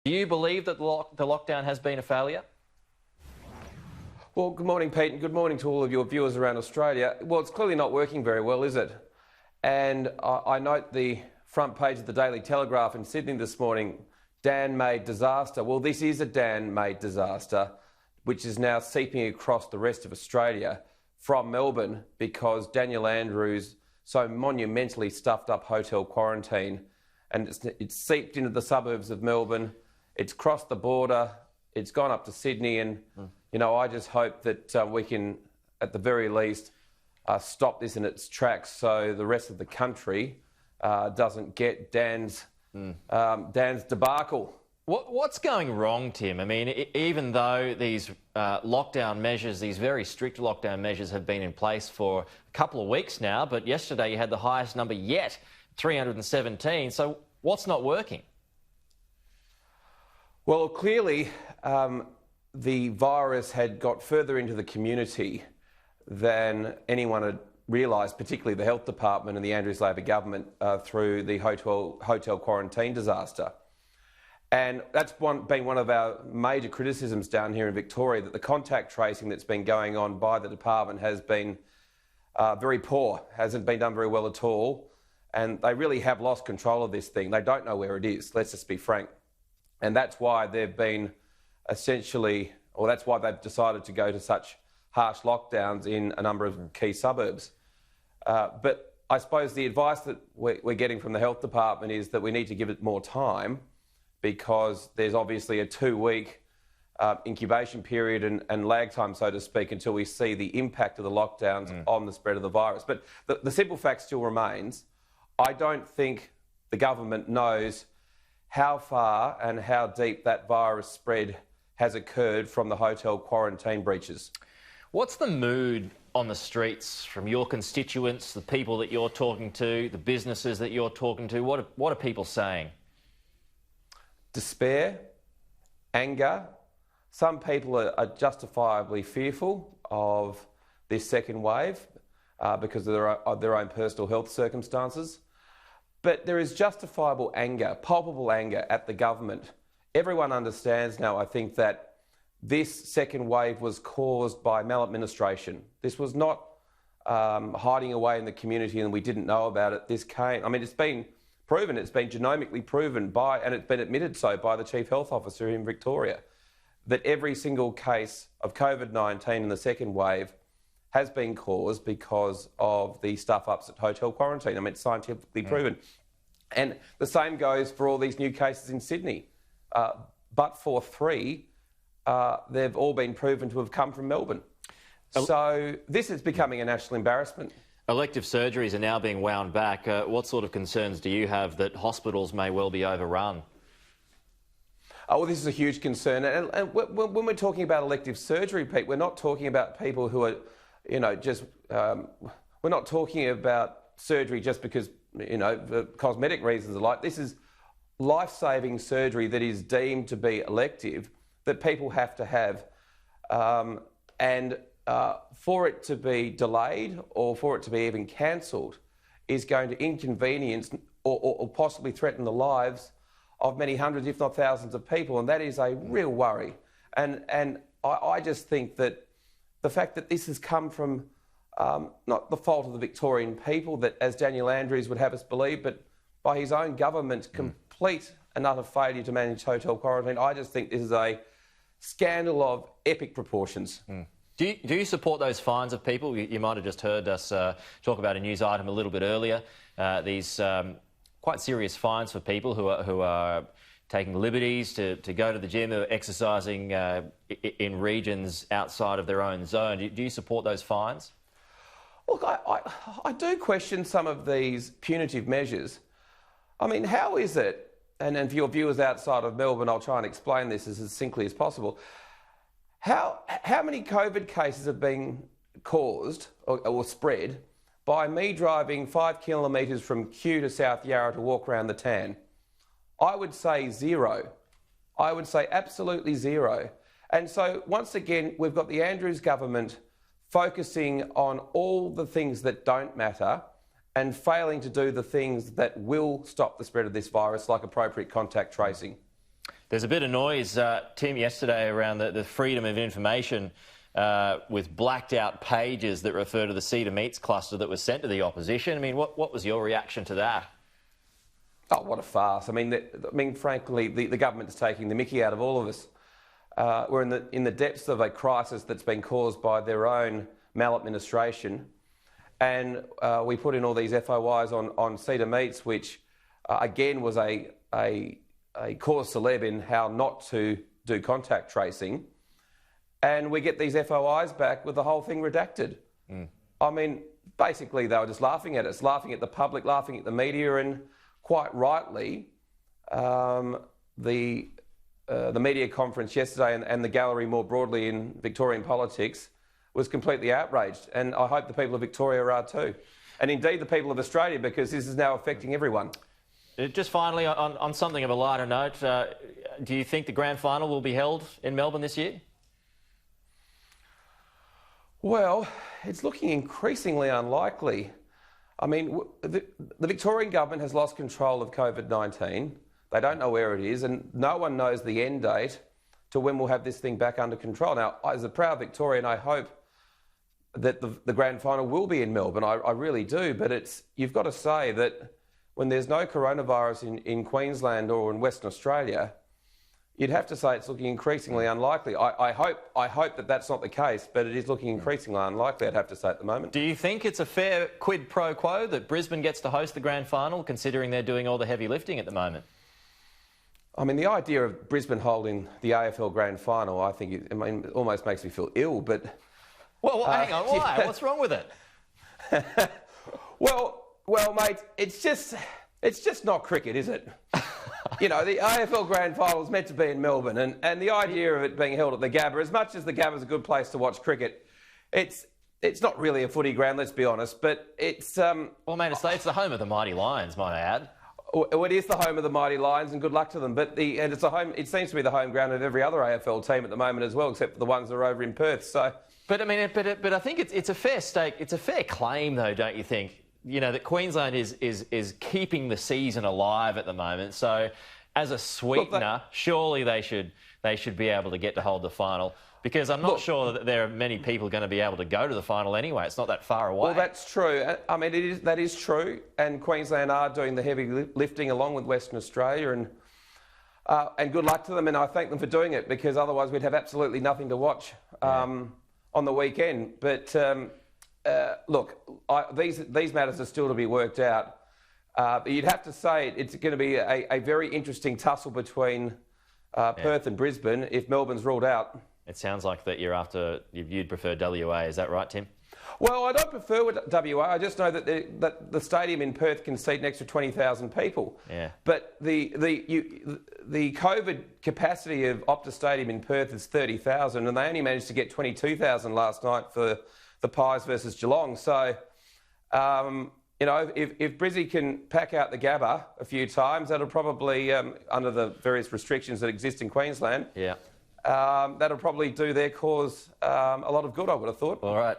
Do you believe that the lockdown has been a failure? Well, good morning, Pete, and good morning to all of your viewers around Australia. Well, it's clearly not working very well, is it? And I note the front page of the Daily Telegraph in Sydney this morning, Dan-made disaster. Well, this is a Dan-made disaster, which is now seeping across the rest of Australia from Melbourne because Daniel Andrews so monumentally stuffed up hotel quarantine, and it's seeped into the suburbs of Melbourne. It's crossed the border. It's gone up to Sydney, and I just hope that we can, at the very least, stop this in its tracks so the rest of the country doesn't get Dan's debacle. What's going wrong, Tim? I mean, even though these lockdown measures, these very strict lockdown measures have been in place for a couple of weeks now, but yesterday you had the highest number yet, 317. So what's not working? Well, clearly the virus had got further into the community than anyone had realised, particularly the Health Department and the Andrews Labor government through the hotel quarantine disaster. And that's been one of our major criticisms down here in Victoria, that the contact tracing that's been going on by the department has been very poor, hasn't been done very well at all. And they really have lost control of this thing. They don't know where it is, let's just be frank. And that's why they've been that's why they've decided to go to such harsh lockdowns in a number of key suburbs. But I suppose the advice that we're getting from the Health Department is that we need to give it more time, because there's obviously a 2-week incubation period and lag time, so to speak, until we see the impact of the lockdowns on the spread of the virus. But the simple fact still remains, I don't think the government knows how far and how deep that virus spread has occurred from the hotel quarantine breaches. What's the mood on the streets from your constituents, the people that you're talking to, the businesses that you're talking to? What are people saying? Despair, anger. Some people are justifiably fearful of this second wave because of their own personal health circumstances. But there is justifiable anger, palpable anger at the government. Everyone understands now, I think, that this second wave was caused by maladministration. This was not hiding away in the community and we didn't know about it. It's been proven, it's been genomically proven and it's been admitted so by the Chief Health Officer in Victoria, that every single case of COVID-19 in the second wave has been caused because of the stuff-ups at hotel quarantine. It's scientifically proven. And the same goes for all these new cases in Sydney. But for 3, they've all been proven to have come from Melbourne. So this is becoming a national embarrassment. Elective surgeries are now being wound back. What sort of concerns do you have that hospitals may well be overrun? Well, this is a huge concern. And when we're talking about elective surgery, Pete, we're not talking about people who are, we're not talking about surgery just because, for cosmetic reasons alike. This is life-saving surgery that is deemed to be elective, that people have to have. For it to be delayed or for it to be even cancelled is going to inconvenience or possibly threaten the lives of many hundreds, if not thousands of people, and that is a real worry. And I just think that the fact that this has come from not the fault of the Victorian people, that as Daniel Andrews would have us believe, but by his own government's complete and utter failure to manage hotel quarantine, I just think this is a scandal of epic proportions. Do you support those fines of people? You might have just heard us talk about a news item a little bit earlier. These quite serious fines for people who are taking liberties to go to the gym, or exercising in regions outside of their own zone. Do you support those fines? Look, I do question some of these punitive measures. How is it, and for your viewers outside of Melbourne, I'll try and explain this as succinctly as possible. How many COVID cases have been caused or spread by me driving 5 kilometres from Kew to South Yarra to walk around the Tan? I would say 0. I would say absolutely 0. And so once again, we've got the Andrews government focusing on all the things that don't matter and failing to do the things that will stop the spread of this virus, like appropriate contact tracing. There's a bit of noise, Tim, yesterday around the freedom of information with blacked out pages that refer to the Cedar Meats cluster that was sent to the opposition. I mean, what was your reaction to that? Oh, what a farce. I mean, frankly, the government is taking the mickey out of all of us. We're in the depths of a crisis that's been caused by their own maladministration. And we put in all these FOIs on Cedar Meats, which, again, was a cause celeb in how not to do contact tracing. And we get these FOIs back with the whole thing redacted. I mean, basically, they were just laughing at us, laughing at the public, laughing at the media, and quite rightly, the media conference yesterday and the gallery more broadly in Victorian politics was completely outraged. And I hope the people of Victoria are too. And indeed the people of Australia, because this is now affecting everyone. Just finally, on something of a lighter note, do you think the grand final will be held in Melbourne this year? Well, it's looking increasingly unlikely. I mean, the Victorian government has lost control of COVID-19. They don't know where it is, and no one knows the end date to when we'll have this thing back under control. Now, as a proud Victorian, I hope that the grand final will be in Melbourne. I really do, but you've got to say that when there's no coronavirus in Queensland or in Western Australia, you'd have to say it's looking increasingly unlikely. I hope that that's not the case, but it is looking increasingly unlikely, I'd have to say, at the moment. Do you think it's a fair quid pro quo that Brisbane gets to host the grand final, considering they're doing all the heavy lifting at the moment? I mean, the idea of Brisbane holding the AFL grand final, I think, it almost makes me feel ill, but... Well, hang on, why? Yeah. What's wrong with it? Well, mate, it's just not cricket, is it? You know, the AFL Grand Final is meant to be in Melbourne, and the idea of it being held at the Gabba, as much as the Gabba is a good place to watch cricket, it's not really a footy ground, let's be honest, but it's... Well, mate, it's the home of the mighty Lions, might I add. Well, it is the home of the mighty Lions, and good luck to them, but it's a home. It seems to be the home ground of every other AFL team at the moment as well, except for the ones that are over in Perth, so... But I mean, but I think it's a fair stake. It's a fair claim, though, don't you think? You know that Queensland is keeping the season alive at the moment. So, as a sweetener, surely they should be able to get to hold the final. Because I'm not sure that there are many people going to be able to go to the final anyway. It's not that far away. Well, that's true. I mean, that is true. And Queensland are doing the heavy lifting along with Western Australia, and good luck to them. And I thank them for doing it, because otherwise we'd have absolutely nothing to watch on the weekend. But look, these matters are still to be worked out. You'd have to say it's going to be a very interesting tussle between Perth and Brisbane if Melbourne's ruled out. It sounds like that you'd prefer WA. Is that right, Tim? Well, I don't prefer WA. I just know that the stadium in Perth can seat an extra 20,000 people. Yeah. But the COVID capacity of Optus Stadium in Perth is 30,000, and they only managed to get 22,000 last night for the Pies versus Geelong. So, you know, if Brizzy can pack out the Gabba a few times, that'll probably, under the various restrictions that exist in Queensland, that'll probably do their cause a lot of good, I would have thought. All right.